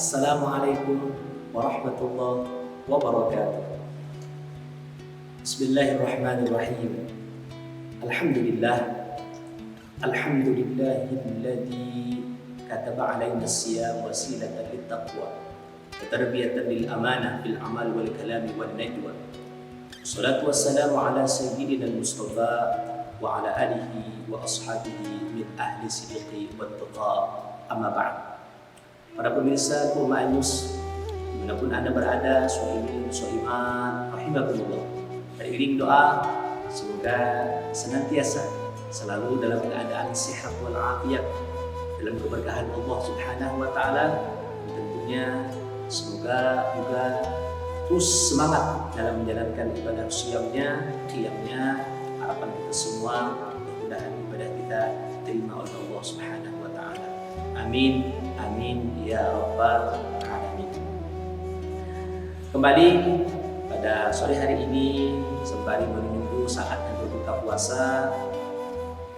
Assalamualaikum warahmatullahi wabarakatuh. Bismillahirrahmanirrahim. Alhamdulillah. Alhamdulillahilladzi kataba alaina as-siyam wasilatan lit-taqwa wa tarbiyatan lil amanah fil amal wal kalami wan najwa. Wassalatu wassalamu ala sayyidina al-Mustafa wa ala alihi wa ashabihi min ahli sidqi wat tuqa. Amma ba'd. Para pemirsa Kurma News, dimanapun Anda berada, sohimin, sohiman, rahimakumullah. Beriring doa, semoga senantiasa selalu dalam keadaan sehat walafiat, dalam keberkahan Allah Subhanahu wa Ta'ala. Tentunya semoga juga terus semangat dalam menjalankan ibadah siyamnya, qiyamnya. Harapan kita semua mudah-mudahan ibadah kita diterima oleh Allah Subhanahu wa Ta'ala. Amin, amin ya rabbal alamin. Kembali pada sore hari ini, sembari menunggu saatnya berbuka puasa,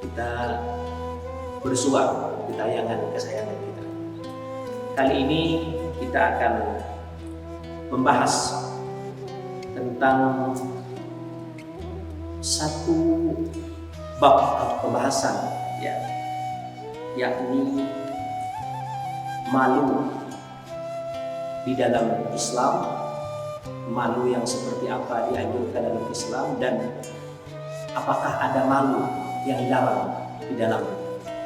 kita bersua di tayangan kesayangan kita. Kali ini kita akan membahas tentang satu bab pembahasan, yakni malu di dalam Islam, malu yang seperti apa dianjurkan dalam Islam, dan apakah ada malu yang dilarang di dalam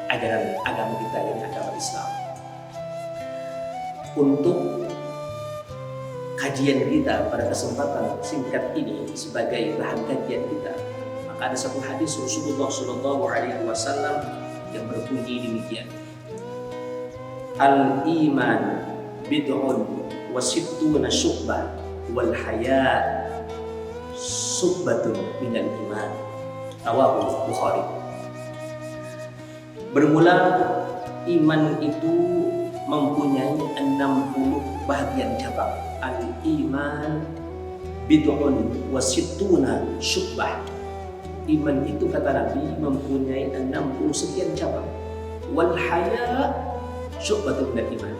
ajaran agama kita, yang agama Islam. Untuk kajian kita pada kesempatan singkat ini sebagai bahan kajian kita, maka ada satu hadis Rasulullah SAW yang berbunyi demikian: Al-iman bid'un wa sittuna syu'bah wal haya syu'batun minal iman. Rawahu Bukhari. Bermula, iman itu mempunyai 60 bagian cabang. Al-iman bid'un wa sittuna syu'bah. Iman itu, kata Nabi, mempunyai 60 sekian cabang. Wal haya syu'batun minal iman.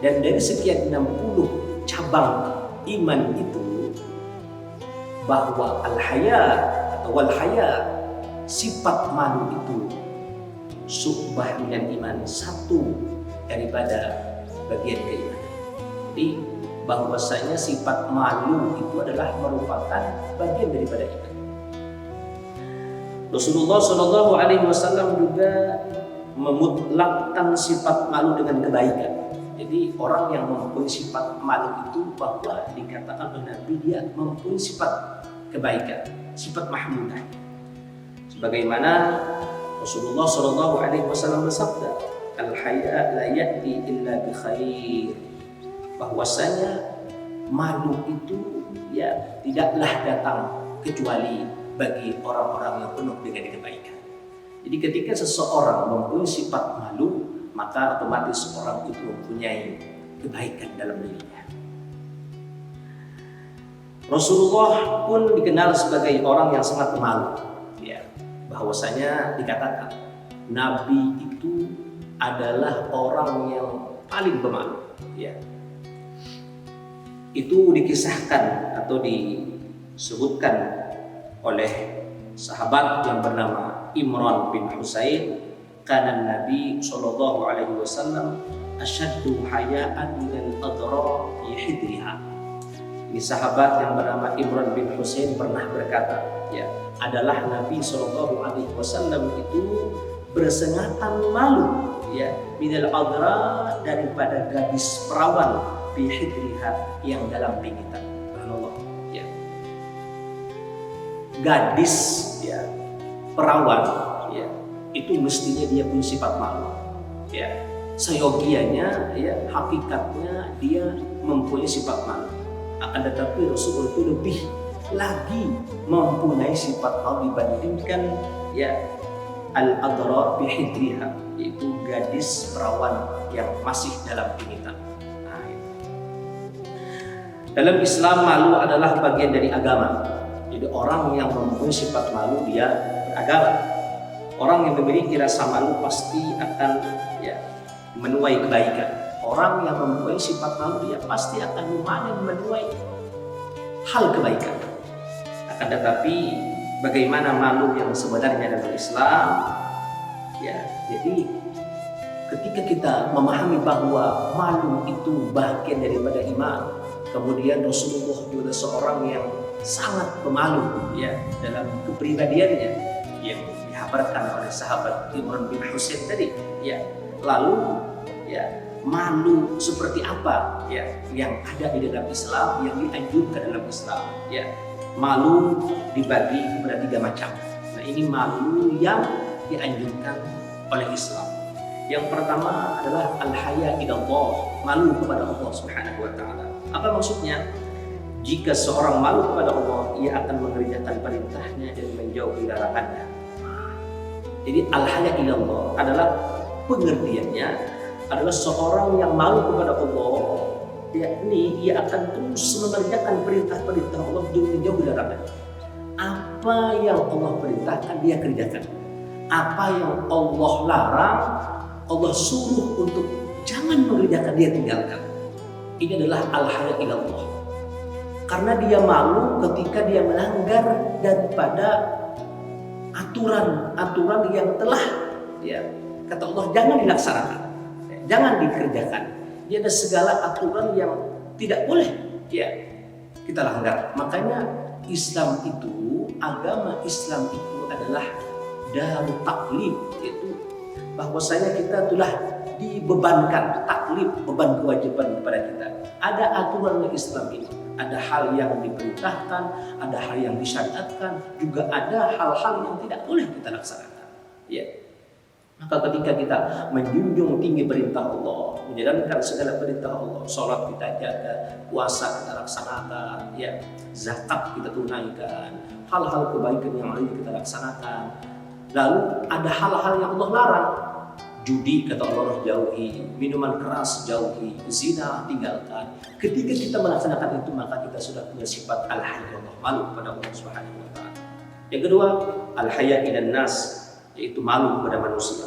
Dan dari sekian 60 cabang iman itu, bahwa al-haya atau wal haya, sifat malu itu, syu'bah minal iman, satu daripada bagian keimanan. Jadi bahwasanya sifat malu itu adalah merupakan bagian daripada iman. Rasulullah SAW juga memutlakkan sifat malu dengan kebaikan. Jadi orang yang mempunyai sifat malu itu, bahwa dikatakan oleh Nabi, dia mempunyai sifat kebaikan, sifat mahmudah. Sebagaimana Rasulullah SAW bersabda, al-haya la ya'ti illa bi khair. Bahwasanya malu itu tidaklah datang kecuali bagi orang-orang yang penuh dengan kebaikan. Jadi ketika seseorang mempunyai sifat malu, maka otomatis orang itu mempunyai kebaikan dalam dirinya. Rasulullah pun dikenal sebagai orang yang sangat pemalu. Bahwasanya dikatakan Nabi itu adalah orang yang paling pemalu. Itu dikisahkan atau disebutkan oleh sahabat yang bernama Imran bin Husain. Kana Nabi sallallahu alaihi wasallam asyaddu haya'an minal adra fi hidriha. Ini sahabat yang bernama Imran bin Husain pernah berkata, adalah Nabi sallallahu alaihi wasallam itu bersengatan malu, minal adra, daripada gadis perawan, fi hidriha, yang dalam pingitan. Subhanallah. Gadis perawan, itu mestinya dia punya sifat malu. Seyogianya, hakikatnya dia mempunyai sifat malu. Akan tetapi Rasulullah itu lebih lagi mempunyai sifat malu dibandingkan al-adra bi hidriha, yaitu gadis perawan yang masih dalam pingitan. Dalam Islam, malu adalah bagian dari agama. Jadi orang yang mempunyai sifat malu, dia beragama. Orang yang memiliki rasa malu pasti akan menuai kebaikan. Orang yang mempunyai sifat malu dia pasti akan menuai hal kebaikan. Akan tetapi bagaimana malu yang sebenarnya dalam Islam? Ya, jadi ketika kita memahami bahwa malu itu bagian daripada iman, kemudian Rasulullah juga seorang yang sangat pemalu ya dalam kepribadiannya yang dihabarkan oleh sahabat Imran bin Husain tadi ya. Lalu ya, malu seperti apa ya yang ada di dalam Islam, yang dianjurkan dalam Islam ya. Malu dibagi kepada 3 macam. Nah, ini malu yang dianjurkan oleh Islam. Yang pertama adalah al-haya ilallah, malu kepada Allah Subhanahu wa taala. Apa maksudnya? Jika seorang malu kepada Allah, ia akan mengerjakan perintahnya dan menjauhi larangannya. Jadi al-haya ilallah adalah pengertiannya adalah seorang yang malu kepada Allah, yakni ia akan terus mengerjakan perintah-perintah Allah dan menjauhi larangannya. Apa yang Allah perintahkan dia kerjakan. Apa yang Allah larang, Allah suruh untuk jangan mengerjakan, dia tinggalkan. Ini adalah al-haya ilallah. Karena dia malu ketika dia melanggar daripada aturan yang telah ya kata Allah jangan dilaksanakan, jangan dikerjakan. Dia ada segala aturan yang tidak boleh ya kita langgar. Makanya Islam itu, agama Islam itu adalah darut taklif, yaitu bahwasanya kita telah dibebankan taklif, beban kewajiban kepada kita. Ada aturan Islam ini. Ada hal yang diperintahkan, ada hal yang disyariatkan, juga ada hal-hal yang tidak boleh kita laksanakan. Ya. Maka ketika kita menjunjung tinggi perintah Allah, menjalankan segala perintah Allah, sholat kita jaga, puasa kita laksanakan, ya, zakat kita tunaikan, hal-hal kebaikan yang lain kita laksanakan. Lalu ada hal-hal yang Allah larang. Judi kata Allah jauhi, minuman keras jauhi, zina tinggalkan. Ketika kita melaksanakan itu maka kita sudah punya sifat al-haya, malu kepada Allah Subhanahu wa taala. Yang kedua, al-haya ilan nas, yaitu malu kepada manusia.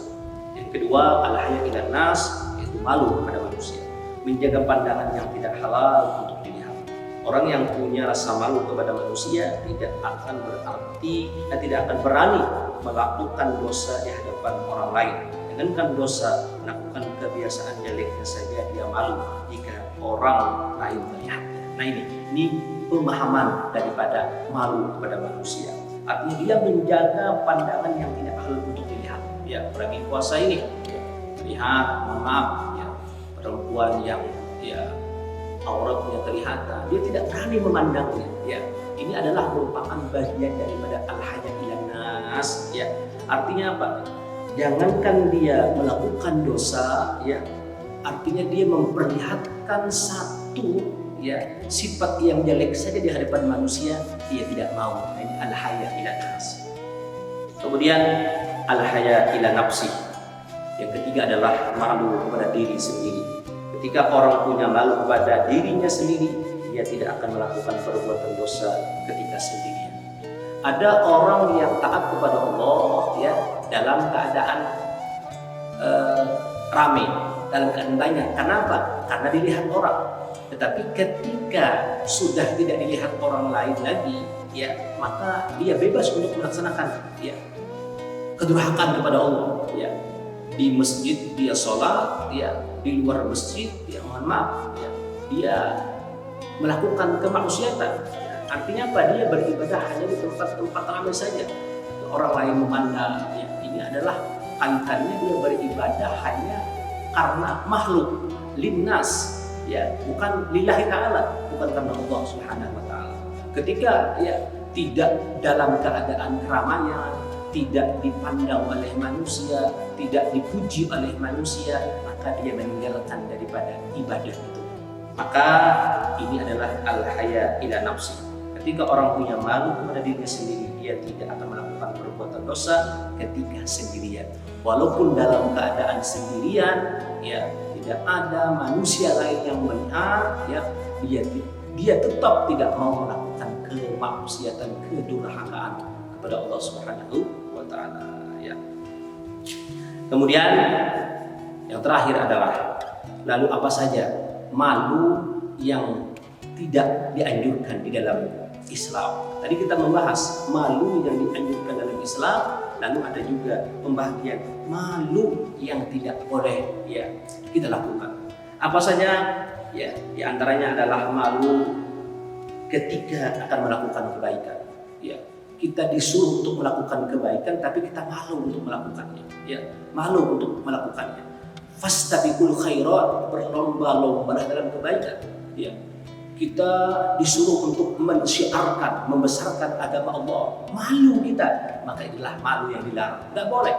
Yang kedua, al-haya ilan nas, yaitu malu kepada manusia. Menjaga pandangan yang tidak halal untuk dilihat. Orang yang punya rasa malu kepada manusia tidak akan berarti dan tidak akan berani melakukan dosa di hadapan orang lain. Jangankan dosa, melakukan kebiasaan jeleknya saja dia malu jika orang lain melihat. Nah ini pemahaman daripada malu kepada manusia. Artinya dia menjaga pandangan yang tidak halal untuk dilihat. Ya, pergi puasa ini, ya, lihat, mohon maaf, ya, perempuan yang ya auratnya kelihatan, dia tidak berani memandangnya. Ya, ini adalah merupakan bagian daripada al-haya ilan nas. Ya, artinya apa? Jangankan dia melakukan dosa, ya, artinya dia memperlihatkan satu ya sifat yang jelek saja di hadapan manusia, dia tidak mau. Ini al-haya ila nas. Kemudian al-haya ila nafsi. Yang ketiga adalah malu kepada diri sendiri. Ketika orang punya malu kepada dirinya sendiri, dia tidak akan melakukan perbuatan dosa ketika sendirian. Ada orang yang taat kepada Allah ya dalam keadaan ramai, dalam keadaan banyak. Kenapa? Karena dilihat orang. Tetapi ketika sudah tidak dilihat orang lain lagi, ya maka dia bebas untuk melaksanakan ya kedurhakaan kepada Allah. Ya, di masjid dia sholat, ya di luar masjid, ya mohon maaf, ya dia melakukan kemaksiatan. Artinya apa? Dia beribadah hanya di tempat-tempat ramai saja. Orang lain memandang, ya, ini adalah kaitannya dia beribadah hanya karena makhluk, linnas, ya, bukan lillahi ta'ala, bukan karena Allah Subhanahu wa ta'ala. Ketika ya tidak dalam keadaan keramaian, tidak dipandang oleh manusia, tidak dipuji oleh manusia, maka dia meninggalkan daripada ibadah itu. Maka ini adalah al-haya ila nafsi. Ketika orang punya malu kepada dirinya sendiri, dia tidak akan melakukan perbuatan dosa ketika sendirian. Walaupun dalam keadaan sendirian, ya tidak ada manusia lain yang melihat, ya dia tetap tidak mau melakukan kemaksiatan, kedurhakaan kepada Allah Subhanahu wa taala. Ya. Kemudian yang terakhir adalah lalu apa saja malu yang tidak dianjurkan di dalam Islam. Tadi kita membahas malu yang dianjurkan dalam Islam, lalu ada juga pembagian malu yang tidak boleh ya kita lakukan. Apa saja? Ya, di antaranya adalah malu ketika akan melakukan kebaikan. Ya, kita disuruh untuk melakukan kebaikan, tapi kita malu untuk melakukannya. Ya, malu untuk melakukannya. Fastabiqul khairat, berlomba-lomba dalam kebaikan. Ya, kita disuruh untuk mensyiarkan, membesarkan agama Allah. Malu kita, maka inilah malu yang dilarang. Tidak boleh.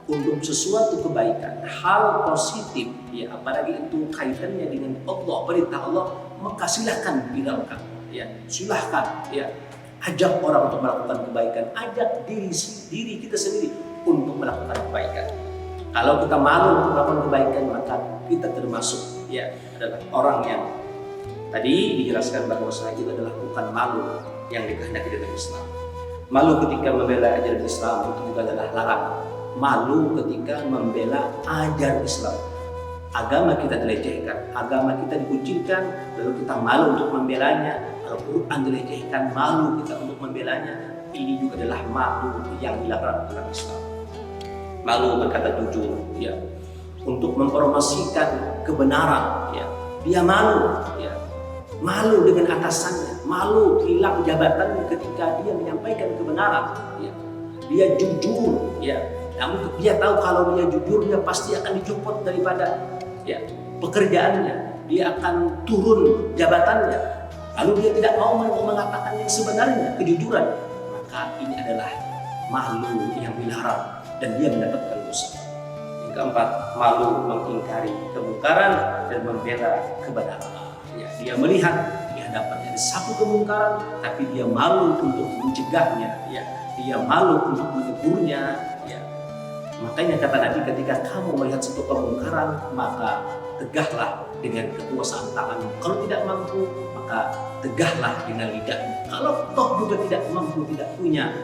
Untuk sesuatu kebaikan, hal positif, ya apalagi itu kaitannya dengan Allah, perintah Allah, maka silahkan viralkan, ya silahkan, ya ajak orang untuk melakukan kebaikan, ajak diri kita sendiri untuk melakukan kebaikan. Kalau kita malu untuk melakukan kebaikan, maka kita termasuk ya adalah orang yang tadi dijelaskan bahwa itu adalah bukan malu yang dikehendaki dalam Islam. Malu ketika membela ajaran Islam itu juga adalah larangan. Malu ketika membela ajaran Islam. Agama kita dilecehkan, agama kita dikucilkan, lalu kita malu untuk membelanya. Al-Quran dilecehkan, malu kita untuk membelanya. Ini juga adalah malu yang dilarang dalam Islam. Malu berkata jujur, ya, untuk mempromosikan kebenaran, ya, dia malu, ya, malu dengan atasannya, malu hilang jabatannya ketika dia menyampaikan kebenaran, ya, dia jujur, ya. Namun dia tahu kalau dia jujur, dia pasti akan dicopot daripada ya pekerjaannya, dia akan turun jabatannya. Lalu dia tidak mau mengatakan yang sebenarnya, kejujuran. Maka ini adalah malu yang dilarang dan dia mendapatkan dosa. Yang keempat, malu mengingkari kemungkaran dan membela kebenaran. Ya, dia melihat di hadapannya ada satu kemungkaran, tapi dia malu untuk mencegahnya. Ya, dia malu untuk menegurnya. Makanya kata Nabi, ketika kamu melihat satu kemungkaran, maka tegahlah dengan kekuasaan tanganmu. Kalau tidak mampu, maka tegahlah dengan lidahmu. Kalau toh juga tidak mampu, tidak punya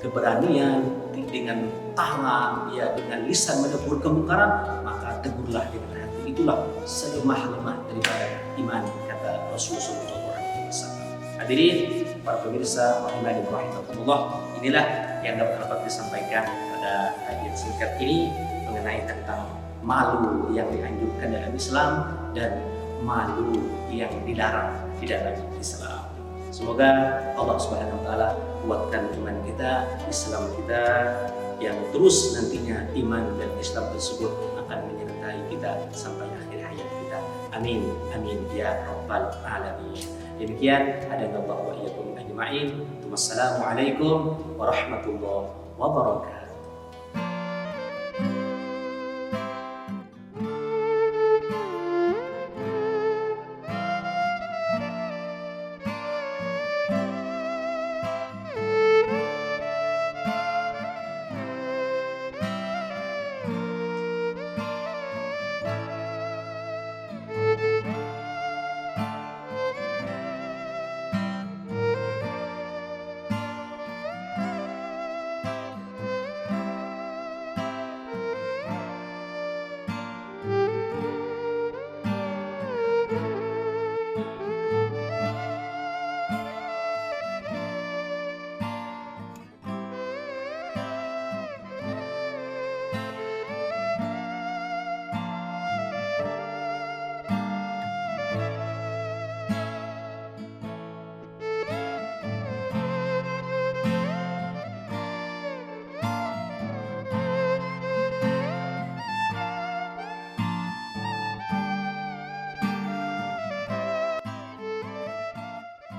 keberanian dengan tangan, ya dengan lisan menegur kemungkaran, maka tegurlah dengan hati. Itulah selemah-lemah daripada iman, kata Rasulullah SAW. Hadirin para pemirsa rahimani wa rahimakumullah, inilah yang dapat disampaikan pada kajian singkat ini mengenai tentang malu yang dianjurkan dalam Islam dan malu yang dilarang di dalam Islam. Semoga Allah Subhanahu wa taala kuatkan iman kita, Islam kita, yang terus nantinya iman dan Islam tersebut akan menyertai kita sampai akhir hayat kita. Amin, amin ya rabbal alamin. Demikian hadanallahu wa iyyakum ajma'in. Wassalamualaikum warahmatullahi wabarakatuh.